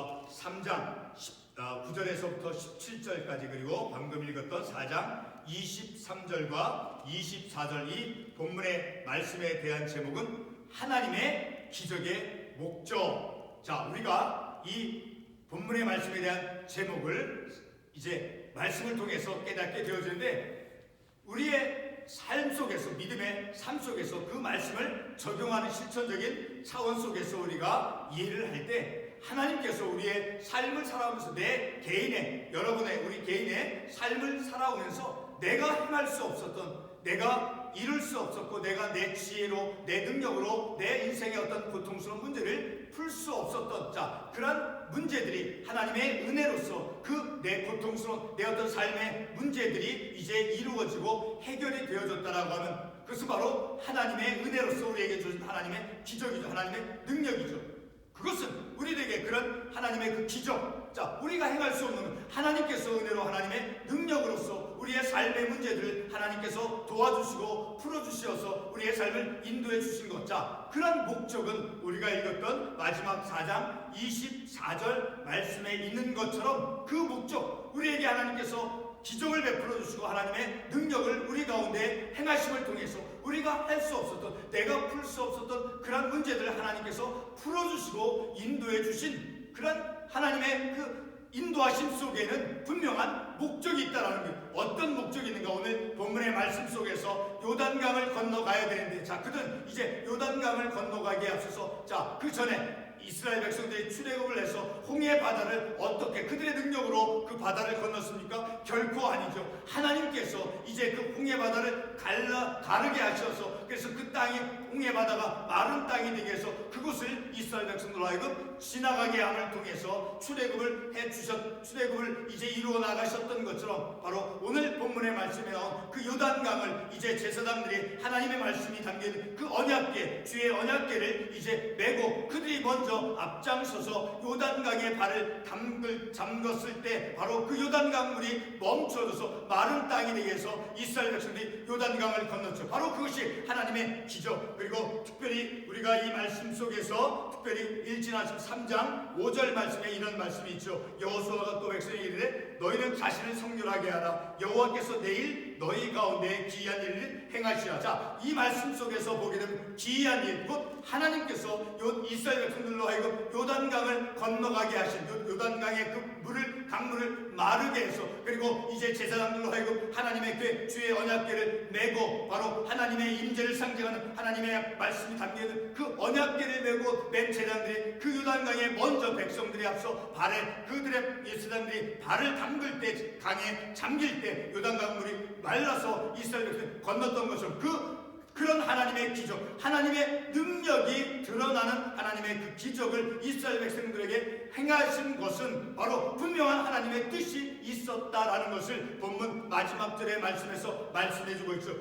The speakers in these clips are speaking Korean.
여호수아 3장 9절에서부터 17절까지 그리고 방금 읽었던 4장 23절과 24절 이 본문의 말씀에 대한 제목은 하나님의 기적의 목적. 자, 우리가 이 본문의 말씀에 대한 제목을 이제 말씀을 통해서 깨닫게 되어지는데 우리의 삶 속에서 믿음의 삶 속에서 그 말씀을 적용하는 실천적인 차원 속에서 우리가 이해를 할 때 하나님께서 우리의 삶을 살아오면서 내 개인의 여러분의 우리 개인의 삶을 살아오면서 내가 행할 수 없었던 내가 이룰 수 없었고 내가 내 지혜로 내 능력으로 내 인생의 어떤 고통스러운 문제를 풀 수 없었던 그러한 문제들이 하나님의 은혜로서 그 내 고통스러운 내 어떤 삶의 문제들이 이제 이루어지고 해결이 되어졌다라고 하면 그것은 바로 하나님의 은혜로서 우리에게 주신 하나님의 기적이죠. 하나님의 능력이죠. 그것은 우리에게 그런 하나님의 그 기적, 우리가 행할 수 없는 하나님께서 은혜로 하나님의 능력으로서 우리의 삶의 문제들을 하나님께서 도와주시고 풀어주셔서 우리의 삶을 인도해 주신 것. 그런 목적은 우리가 읽었던 마지막 4장 24절 말씀에 있는 것처럼 그 목적, 우리에게 하나님께서 기적을 베풀어 주시고 하나님의 능력을 우리 가운데 행하심을 통해서 우리가 할 수 없었던 내가 풀 수 없었던 그런 문제들을 하나님께서 풀어주시고 인도해 주신 그런 하나님의 그 인도하심 속에는 분명한 목적이 있다라는 것. 어떤 목적이 있는가? 오늘 본문의 말씀 속에서 요단강을 건너가야 되는데 그들은 이제 요단강을 건너가기에 앞서서 그 전에 이스라엘 백성들이 출애굽을 해서 홍해 바다를 어떻게 그들의 능력으로 그 바다를 건넜습니까? 결코 아니죠. 하나님께서 이제 그 홍해 바다를 가르게 하셔서 그래서 그 땅이 홍해 바다가 마른 땅이 되게 해서 그곳을 이스라엘 백성들로 하여금 지나가게 함을 통해서 출애굽을 출애굽을 이제 이루어 나가셨던 것처럼 바로 오늘 본문의 말씀에 나온 그 요단강을 이제 제사장들이 하나님의 말씀이 담긴 그 언약궤 주의 언약궤를 이제 메고 그들이 먼저 앞장서서 요단강에 발을 담궜을 때 바로 그 요단강 물이 멈춰져서 마른 땅이 되게 해서 이스라엘 백성들이 요단강을 건넜죠. 바로 그것이 하나님의 기적. 그리고 특별히 우리가 이 말씀 속에서 특별히 일진하신 3장 5절 말씀에 이런 말씀이 있죠. 여호수아가 또 백성에게 이르되 너희는 자신을 성결하게 하라. 여호와께서 내일 너희 가운데 기이한 일을 행하시라. 이 말씀 속에서 보게 되면 기이한 일, 곧 하나님께서 이스라엘 백성들로 하여금 요단강을 건너가게 하신 요단강의 그 강물을 마르게 해서 그리고 이제 제사장들로 하여금 하나님의 궤 주의 언약궤를 메고 바로 하나님의 임재를 상징하는 하나님의 말씀이 담겨있는 그 언약궤를 메고 맨 제사장들이 그 요단강에 먼저 백성들이 앞서 그들의 제사장들이 발을 담글 때 강에 잠길 때 요단강 물이 말라서 이스라엘 백성이 건넜던 것처럼 그런 하나님의 기적, 하나님의 능력이 드러나는 하나님의 그 기적을 이스라엘 백성들에게 행하신 것은 바로 분명한 하나님의 뜻이 있었다라는 것을 본문 마지막 절의 말씀에서 말씀해주고 있죠.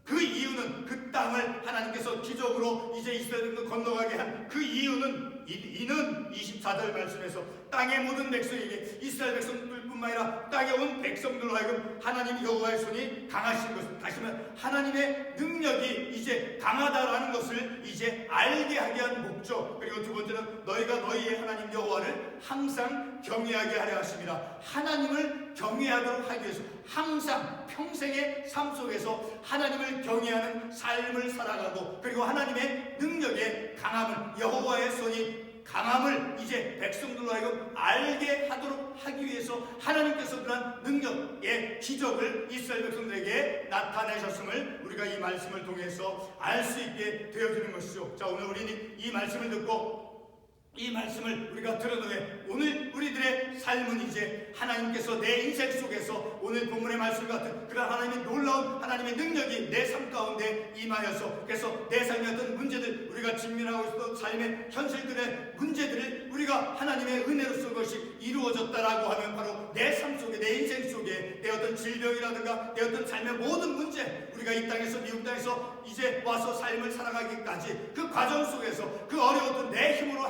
그 이유는 그 땅을 하나님께서 기적으로 이제 이스라엘 백성을 건너가게 한 그 이는 24절 말씀에서 땅의 모든 백성에게 이스라엘 백성들뿐만 아니라 땅에 온 백성들로 하여금 하나님 여호와의 손이 강하신 것을 다시 말하면 하나님의 능력이 이제 강하다라는 것을 이제 알게 하게 한 목적. 그리고 두 번째는 너희가 너희의 하나님 여호와를 항상 경외하게 하려 하심이라. 하나님을 경외하도록 하기 위해서 항상 평생의 삶 속에서 하나님을 경외하는 삶을 살아가고 그리고 하나님의 능력의 강함을 여호와의 손이 강함을 이제 백성들로 하여금 알게 하도록 하기 위해서 하나님께서 그러한 능력의 기적을 이스라엘 백성들에게 나타내셨음을 우리가 이 말씀을 통해서 알 수 있게 되어지는 것이죠. 오늘 우리는 이 말씀을 듣고 이 말씀을 우리가 들은 후에 오늘 우리들의 삶은 이제 하나님께서 내 인생 속에서 오늘 본문의 말씀 같은 그런 하나님의 놀라운 하나님의 능력이 내 삶 가운데 임하여서 그래서 내 삶의 어떤 문제들 우리가 직면하고 있었던 삶의 현실들의 문제들을 우리가 하나님의 은혜로서 그것이 이루어졌다라고 하면 바로 내 삶 속에 내 인생 속에 내 어떤 질병이라든가 내 어떤 삶의 모든 문제 우리가 이 땅에서 미국 땅에서 이제 와서 삶을 살아가기까지 그 과정 속에서 그 어려웠던 내 힘으로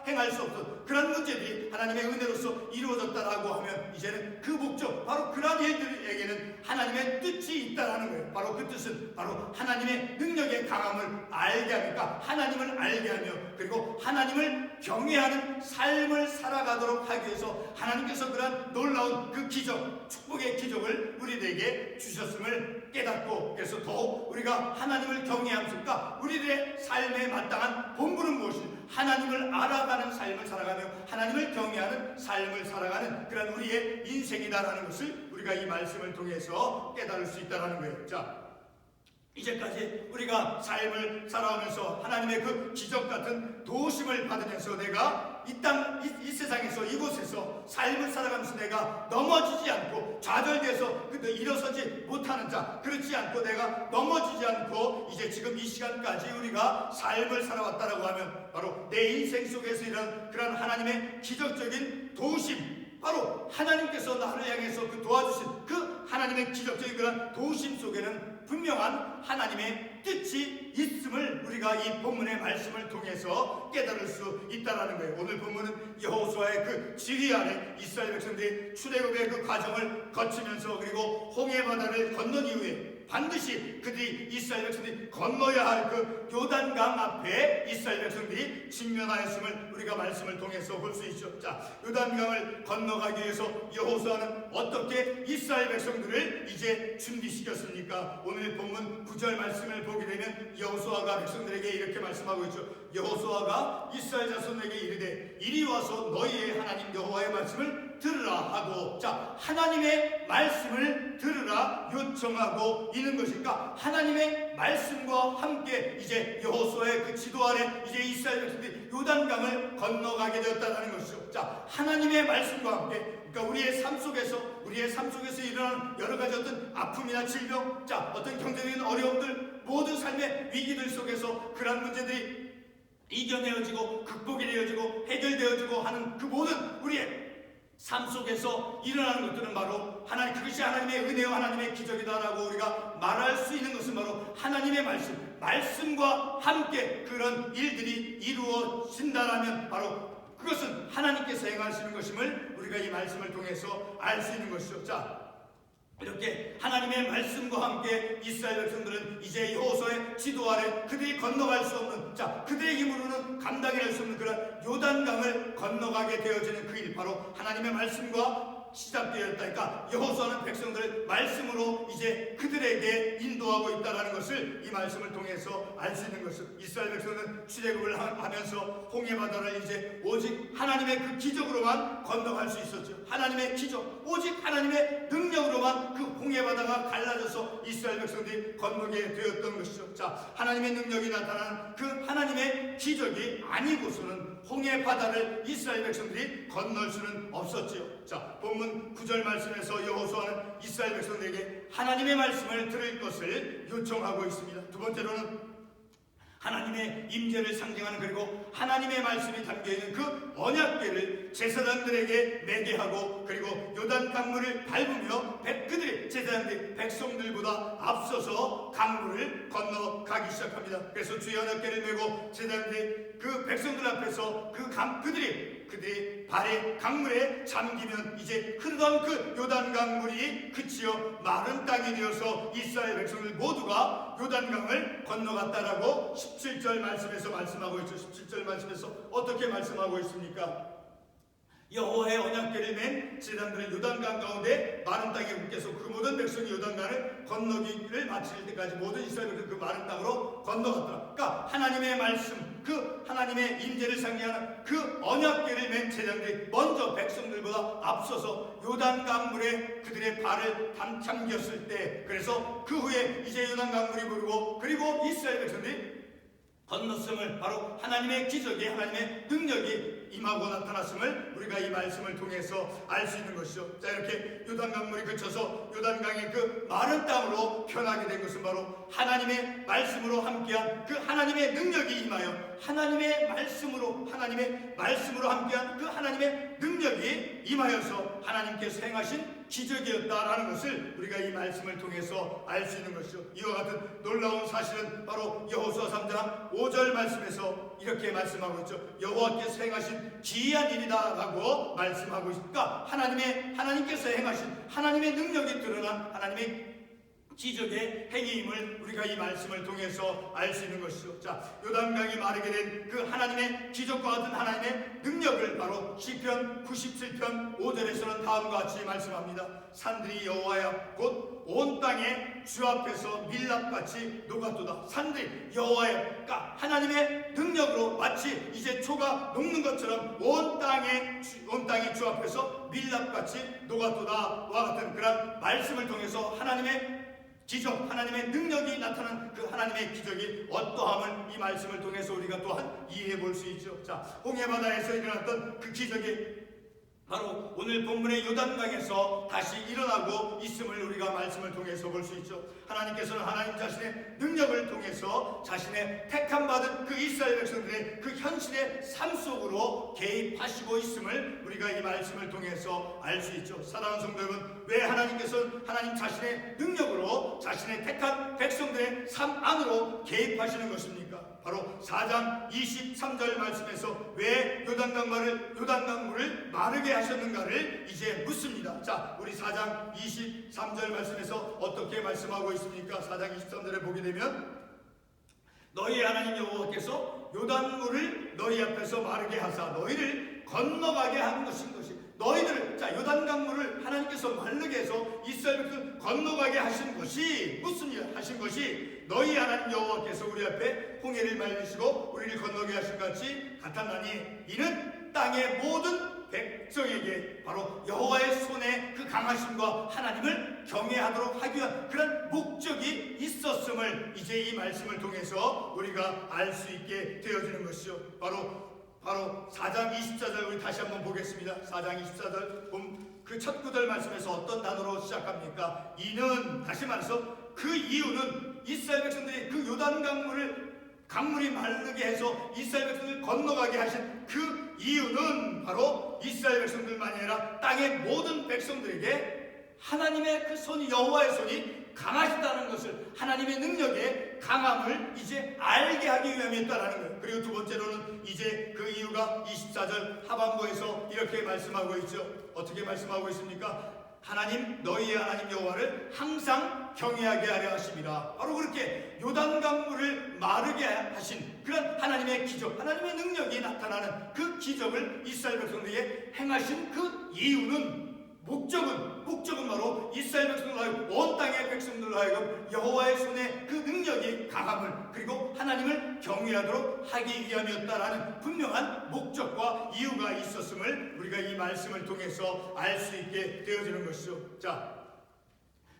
행할 수 없던 그런 문제들이 하나님의 은혜로서 이루어졌다라고 하면 이제는 그 목적 바로 그러한 일들에게는 하나님의 뜻이 있다라는 거예요. 바로 그 뜻은 바로 하나님의 능력의 강함을 알게 하니까 하나님을 알게 하며 그리고 하나님을 경외하는 삶을 살아가도록 하기 위해서 하나님께서 그런 놀라운 그 기적, 축복의 기적을 우리들에게 주셨음을 깨닫고, 그래서 더욱 우리가 하나님을 경외함과 우리들의 삶에 마땅한 본분은 무엇인지 하나님을 알아가는 삶을 살아가며 하나님을 경외하는 삶을 살아가는 그런 우리의 인생이다라는 것을 우리가 이 말씀을 통해서 깨달을 수 있다는 거예요. 자, 이제까지 우리가 삶을 살아오면서 하나님의 그 기적 같은 도우심을 받으면서 내가 이 세상에서, 이곳에서 삶을 살아가면서 내가 넘어지지 않고 좌절돼서 일어서지 못하는 자, 그렇지 않고 내가 넘어지지 않고 이제 지금 이 시간까지 우리가 삶을 살아왔다라고 하면 바로 내 인생 속에서 이런 그런 하나님의 기적적인 도우심, 바로 하나님께서 나를 향해서 그 도와주신 그 하나님의 기적적인 그런 도우심 속에는 분명한 하나님의 뜻이 있음을 우리가 이 본문의 말씀을 통해서 깨달을 수 있다는 거예요. 오늘 본문은 여호수아의 그 지휘 아래 이스라엘 백성들이 출애굽의 그 과정을 거치면서 그리고 홍해 바다를 건넌 이후에 반드시 그들이 이스라엘 백성들이 건너야 할 그 요단강 앞에 이스라엘 백성들이 직면하였음을 우리가 말씀을 통해서 볼 수 있죠. 자, 요단강을 건너가기 위해서 여호수아는 어떻게 이스라엘 백성들을 이제 준비시켰습니까? 오늘 본문 9절 말씀을 보게 되면 여호수아가 백성들에게 이렇게 말씀하고 있죠. 여호수아가 이스라엘 자손에게 이르되 이리 와서 너희의 하나님 여호와의 말씀을 들으라 하고, 자, 하나님의 말씀을 들으라 요청하고 있는 것인가? 하나님의 말씀과 함께 이제 여호수아의 그 지도 아래 이제 이스라엘 백성들이 요단강을 건너가게 되었다는 것이죠. 자, 하나님의 말씀과 함께, 그러니까 우리의 삶 속에서 일어나는 여러 가지 어떤 아픔이나 질병, 자, 어떤 경제적인 어려움들, 모든 삶의 위기들 속에서 그런 문제들이 이겨내어지고 극복이 되어지고 해결되어지고 하는 그 모든 우리의 삶 속에서 일어나는 것들은 바로 그것이 하나님의 은혜와 하나님의 기적이다라고 우리가 말할 수 있는 것은 바로 하나님의 말씀과 함께 그런 일들이 이루어진다라면 바로 그것은 하나님께서 행하시는 것임을 우리가 이 말씀을 통해서 알 수 있는 것이죠. 자, 이렇게 하나님의 말씀과 함께 이스라엘 백성들은 이제 여호수아의 지도 아래 그들이 건너갈 수 없는, 자, 그들의 힘으로는 감당할 수 없는 그런 요단강을 건너가게 되어지는 그 일, 바로 하나님의 말씀과 시작되었다니까 여호수아는 백성들을 말씀으로 이제 그들에게 인도하고 있다는 것을 이 말씀을 통해서 알 수 있는 것은, 이스라엘 백성은 출애굽을 하면서 홍해 바다를 이제 오직 하나님의 그 기적으로만 건너갈 수 있었죠. 하나님의 기적, 오직 하나님의 능력으로만 그 홍해 바다가 갈라져서 이스라엘 백성들이 건너게 되었던 것이죠. 자, 하나님의 능력이 나타나는 그 하나님의 기적이 아니고서는 홍해 바다를 이스라엘 백성들이 건널 수는 없었지요. 자, 본문 9절 말씀에서 여호수아는 이스라엘 백성들에게 하나님의 말씀을 들을 것을 요청하고 있습니다. 두 번째로는 하나님의 임재를 상징하는, 그리고 하나님의 말씀이 담겨있는 그 언약궤를 제사장들에게 매게 하고, 그리고 요단 강물을 밟으며 그들의 제사장들이 백성들보다 앞서서 강물을 건너가기 시작합니다. 그래서 주의 언약궤를 메고 제사장들이 그 백성들 앞에서 그들이 발에 강물에 잠기면 이제 흐르던 그 요단강 물이 그치어 마른 땅이 되어서 이스라엘 백성들 모두가 요단강을 건너갔다라고 17절 말씀에서 말씀하고 있죠. 17절 말씀에서 어떻게 말씀하고 있습니까? 여호와의 언약궤를 맨 제사장들은 요단강 가운데 마른 땅에 묶여서 그 모든 백성이 요단강을 건너기를 마칠 때까지 모든 이스라엘은 그 마른 땅으로 건너갔더라. 그러니까 하나님의 말씀, 그 하나님의 임재를 상징하는 그 언약궤를 맨 제사장들이 먼저 백성들보다 앞서서 요단강 물에 그들의 발을 잠겼을 때, 그래서 그 후에 이제 요단강 물이 부르고 그리고 이스라엘 백성들이 건넜음을, 바로 하나님의 기적이, 하나님의 능력이 임하고 나타났음을 우리가 이 말씀을 통해서 알 수 있는 것이죠. 자, 이렇게 요단강물이 그쳐서 요단강의 그 마른 땅으로 변하게 된 것은 바로 하나님의 말씀으로 함께한 그 하나님의 능력이 임하여 하나님의 말씀으로 함께한 그 하나님의 능력이 임하여서 하나님께서 행하신 기적이었다라는 것을 우리가 이 말씀을 통해서 알 수 있는 것이죠. 이와 같은 놀라운 사실은 바로 여호수아 3장 5절 말씀에서 이렇게 말씀하고 있죠. 여호와께서 행하신 기이한 일이다라고 말씀하고 있으니까 하나님께서 행하신 하나님의 능력이 드러난 하나님의 기적의 행위임을 우리가 이 말씀을 통해서 알 수 있는 것이죠. 자, 요단강이 마르게 된 그 하나님의 기적과 같은 하나님의 능력을 바로 시편 97편 5절에서는 다음과 같이 말씀합니다. 산들이 여호와의 앞 곧 온 땅에 주 앞에서 밀랍같이 녹았도다. 산들이 여호와의, 그러니까 하나님의 능력으로 마치 이제 초가 녹는 것처럼 온 땅이 주 앞에서 밀랍같이 녹았도다 와 같은 그런 말씀을 통해서 하나님의 기적, 하나님의 능력이 나타난 그 하나님의 기적이 어떠함을 이 말씀을 통해서 우리가 또한 이해해 볼 수 있죠. 자, 홍해바다에서 일어났던 그 기적이 바로 오늘 본문의 요단강에서 다시 일어나고 있음을 우리가 말씀을 통해서 볼 수 있죠. 하나님께서는 하나님 자신의 능력을 통해서 자신의 택함 받은 그 이스라엘 백성들의 그 현실의 삶 속으로 개입하시고 있음을 우리가 이 말씀을 통해서 알 수 있죠. 사랑하는 성도 여러분, 왜 하나님께서는 하나님 자신의 능력으로 자신의 택한 백성들의 삶 안으로 개입하시는 것입니까? 바로 4장 23절 말씀에서 왜 요단강물을 마르게 하셨는가를 이제 묻습니다. 자, 우리 4장 23절 말씀에서 어떻게 말씀하고 있습니까? 4장 23절에 보게 되면 너희의 하나님 여호와께서 요단물을 너희 앞에서 마르게 하사 너희를 건너가게 하는 것인 것이, 너희들을, 자, 요단강물을 하나님께서 마르게 해서 이스라엘 백성을 건너가게 하신 것이 묻습니다. 하신 것이 너희 하나님 여호와께서 우리 앞에 홍해를 말리시고 우리를 건너게 하신 것 같이 같았나니 이는 땅의 모든 백성에게 바로 여호와의 손에 그 강하심과 하나님을 경외하도록 하기 위한 그런 목적이 있었음을 이제 이 말씀을 통해서 우리가 알 수 있게 되어지는 것이죠. 바로 4장 24절 우리 다시 한번 보겠습니다. 4장 24절 그 첫 구절 말씀에서 어떤 단어로 시작합니까? 이는, 다시 말해서 그 이유는 이스라엘 백성들이 그 강물이 마르게 해서 이스라엘 백성들을 건너가게 하신 그 이유는 바로 이스라엘 백성들만이 아니라 땅의 모든 백성들에게 하나님의 그 손이, 여호와의 손이 강하시다는 것을, 하나님의 능력의 강함을 이제 알게 하기 위함이었다라는 거예요. 그리고 두 번째로는 이제 그 이유가 24절 하반부에서 이렇게 말씀하고 있죠. 어떻게 말씀하고 있습니까? 하나님, 너희의 하나님 여호와를 항상 경외하게 하려 하심이라. 바로 그렇게 요단강물을 마르게 하신 그런 하나님의 기적, 하나님의 능력이 나타나는 그 기적을 이스라엘 백성들에게 행하신 그 이유는, 목적은 바로 이스라엘 백성들로 하여금, 온 땅의 백성들로 하여금 여호와의 손에 그 능력이 강함을, 그리고 하나님을 경외하도록 하기 위함이었다라는 분명한 목적과 이유가 있었음을 우리가 이 말씀을 통해서 알 수 있게 되어지는 것이죠. 자,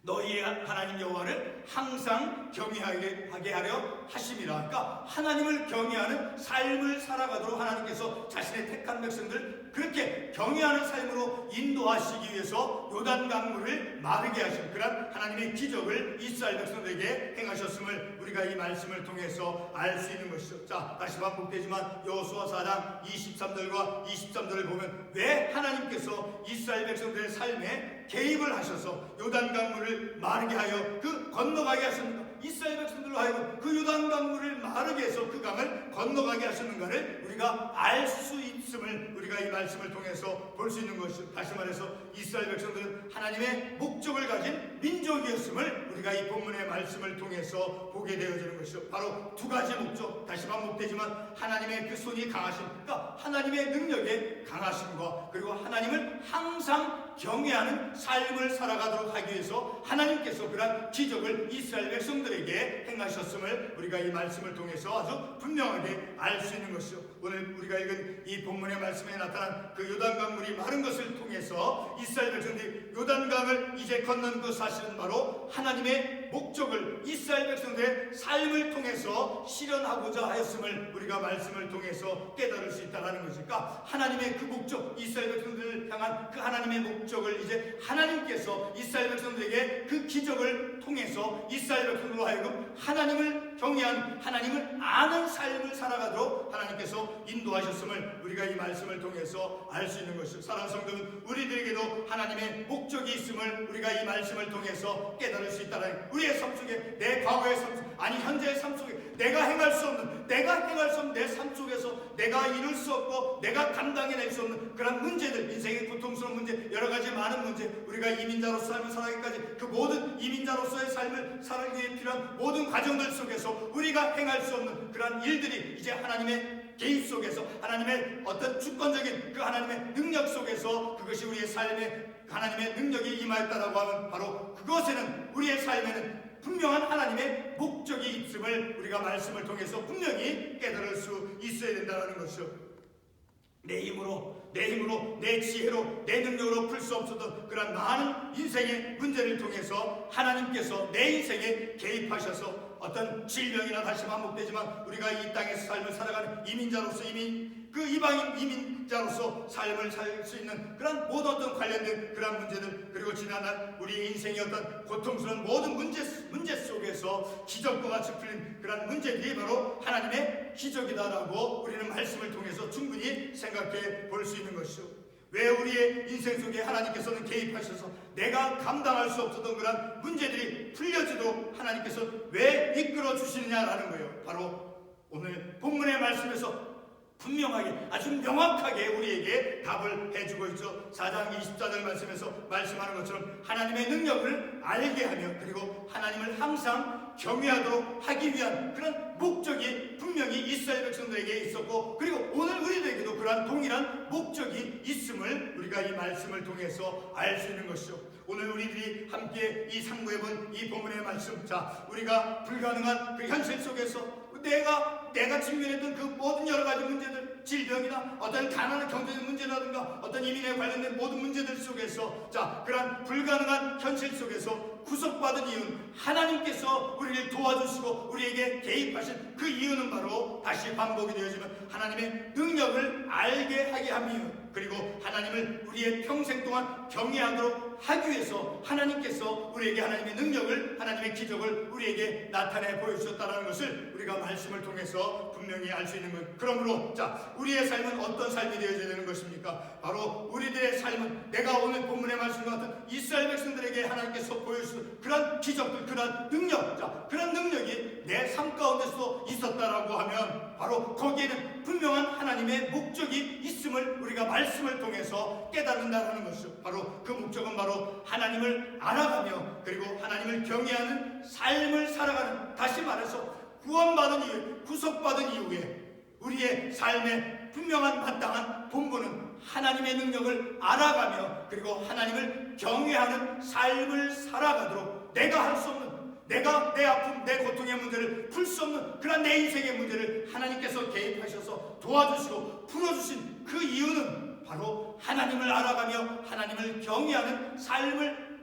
너희의 하나님 여호와를 항상 경외하게 하려 하심이라. 그러니까 하나님을 경외하는 삶을 살아가도록 하나님께서 자신의 택한 백성들 그렇게 경외하는 삶으로 인도하시기 위해서 요단강물을 마르게 하신 그런 하나님의 기적을 이스라엘 백성들에게 행하셨음을 우리가 이 말씀을 통해서 알 수 있는 것이죠. 자, 다시 반복되지만 여호수아 4장 23절과 23절을 보면 왜 하나님께서 이스라엘 백성들의 삶에 개입을 하셔서 요단강물을 마르게 하여 그 건너가게 하셨는가? 이스라엘 백성들로 하여금 그 요단강물을 마르게 해서 그 강을 건너가게 하셨는가를 우리가 알 수 있음을 우리가 이 말씀을 통해서 볼 수 있는 것이죠. 다시 말해서 이스라엘 백성들은 하나님의 목적을 가진 민족이었음을 우리가 이 본문의 말씀을 통해서 보게 되어지는 것이죠. 바로 두 가지 목적, 다시 반복되지만 하나님의 그 손이 강하심, 그러니까 하나님의 능력의 강하심과 그리고 하나님을 항상 경외하는 삶을 살아가도록 하기 위해서 하나님께서 그런 기적을 이스라엘 백성들에게 행하셨음을 우리가 이 말씀을 통해서 아주 분명하게 알 수 있는 것이죠. 오늘 우리가 읽은 이 본문의 말씀에 나타난 그 요단강물이 마른 것을 통해서 이스라엘 백성들이 요단강을 이제 건넌 그 사실은 바로 하나님의 목적을 이스라엘 백성들의 삶을 통해서 실현하고자 하였음을 우리가 말씀을 통해서 깨달을 수 있다는 것이니까 하나님의 그 목적, 이스라엘 백성들을 향한 그 하나님의 목적을 이제 하나님께서 이스라엘 백성들에게 그 기적을 통해서 이스라엘 백성들로 하여금 하나님을 경외한, 하나님을 아는 삶을 살아가도록 하나님께서 인도하셨음을 우리가 이 말씀을 통해서 알 수 있는 것이죠. 사랑하는 성도는 우리들에게도 하나님의 목적이 있음을 우리가 이 말씀을 통해서 깨달을 수 있다는, 우리의 삶 속에, 내 과거의 삶 속에, 아니 현재의 삶 속에 내가 행할 수 없는 것은 내가 행할 수 없는 내 삶 속에서 내가 이룰 수 없고 내가 감당해낼 수 없는 그런 문제들, 인생의 고통스러운 문제, 여러 가지 많은 문제, 우리가 이민자로서 삶을 살아가기까지 그 모든 이민자로서의 삶을 살아가기 위해 필요한 모든 과정들 속에서 우리가 행할 수 없는 그런 일들이 이제 하나님의 개입 속에서 하나님의 어떤 주권적인 그 하나님의 능력 속에서 그것이 우리의 삶에 하나님의 능력이 임하였다라고 하면 바로 그것에는 우리의 삶에는 분명한 하나님의 목적이 있음을 우리가 말씀을 통해서 분명히 깨달을 수 있어야 된다는 것이요. 내 힘으로, 내 지혜로, 내 능력으로 풀 수 없었던 그런 많은 인생의 문제를 통해서 하나님께서 내 인생에 개입하셔서 어떤 질병이나 다시 반복되지만 우리가 이 땅에서 삶을 살아가는 이민자로서 이방인 이민자로서 삶을 살 수 있는 그런 모든 어떤 관련된 그런 문제들, 그리고 지난날 우리 인생의 어떤 고통스러운 모든 문제 속에서 기적과 같이 풀린 그런 문제들이 바로 하나님의 기적이다라고 우리는 말씀을 통해서 충분히 생각해 볼 수 있는 것이죠. 왜 우리의 인생 속에 하나님께서는 개입하셔서 내가 감당할 수 없었던 그런 문제들이 풀려지도 하나님께서 왜 이끌어 주시느냐라는 거예요. 바로 오늘 본문의 말씀에서 분명하게, 아주 명확하게 우리에게 답을 해주고 있죠. 4장 24절 말씀에서 말씀하는 것처럼 하나님의 능력을 알게 하며 그리고 하나님을 항상 경외하도록 하기 위한 그런 목적이 분명히 이스라엘 백성들에게 있었고, 그리고 오늘 우리들에게도 그러한 동일한 목적이 있음을 우리가 이 말씀을 통해서 알 수 있는 것이죠. 오늘 우리들이 함께 이 상고해본 이 본문의 말씀, 자, 우리가 불가능한 그 현실 속에서 내가 직면했던 그 모든 여러 가지 문제들, 질병이나 어떤 가난한 경제적 문제라든가 어떤 이민에 관련된 모든 문제들 속에서, 자, 그러한 불가능한 현실 속에서 구속받은 이유는 하나님께서 우리를 도와주시고 우리에게 개입하신 그 이유는 바로 다시 반복이 되어지면 하나님의 능력을 알게 하게 함이요, 그리고 하나님을 우리의 평생 동안 경외하도록 하기 위해서 하나님께서 우리에게 하나님의 능력을, 하나님의 기적을 우리에게 나타내 보여주셨다는 것을 우리가 말씀을 통해서 분명히 알 수 있는 것. 그러므로 자, 우리의 삶은 어떤 삶이 되어야 되는 것입니까? 바로 우리들의 삶은 내가 오늘 본문의 말씀과 같은 이스라엘 백성들에게 하나님께서 보여주신 그런 기적들, 그런 능력, 자, 그런 능력이 내 삶 가운데서도 있었다라고 하면 바로 거기에는 분명한 하나님의 목적이 있음을 우리가 말씀을 통해서 깨닫는다는 것이죠. 바로 그 목적은 바로 하나님을 알아가며 그리고 하나님을 경외하는 삶을 살아가는, 다시 말해서 구원받은 이후에, 구속받은 이후에 우리의 삶의 분명한 마땅한 본분은 하나님의 능력을 알아가며 그리고 하나님을 경외하는 삶을 살아가도록, 내가 할 수 없는, 내가 내 아픔, 내 고통의 문제를 풀 수 없는 그런 내 인생의 문제를 하나님께서 개입하셔서 도와주시고 풀어주신 그 이유는 바로 하나님을 알아가며 하나님을 경외하는 삶을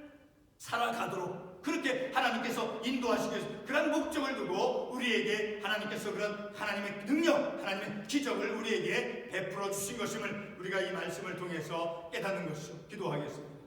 살아가도록 그렇게 하나님께서 인도하시기 위해서 그런 목적을 두고 우리에게 하나님께서 그런 하나님의 능력, 하나님의 기적을 우리에게 베풀어 주신 것임을 우리가 이 말씀을 통해서 깨닫는 것이죠. 기도하겠습니다.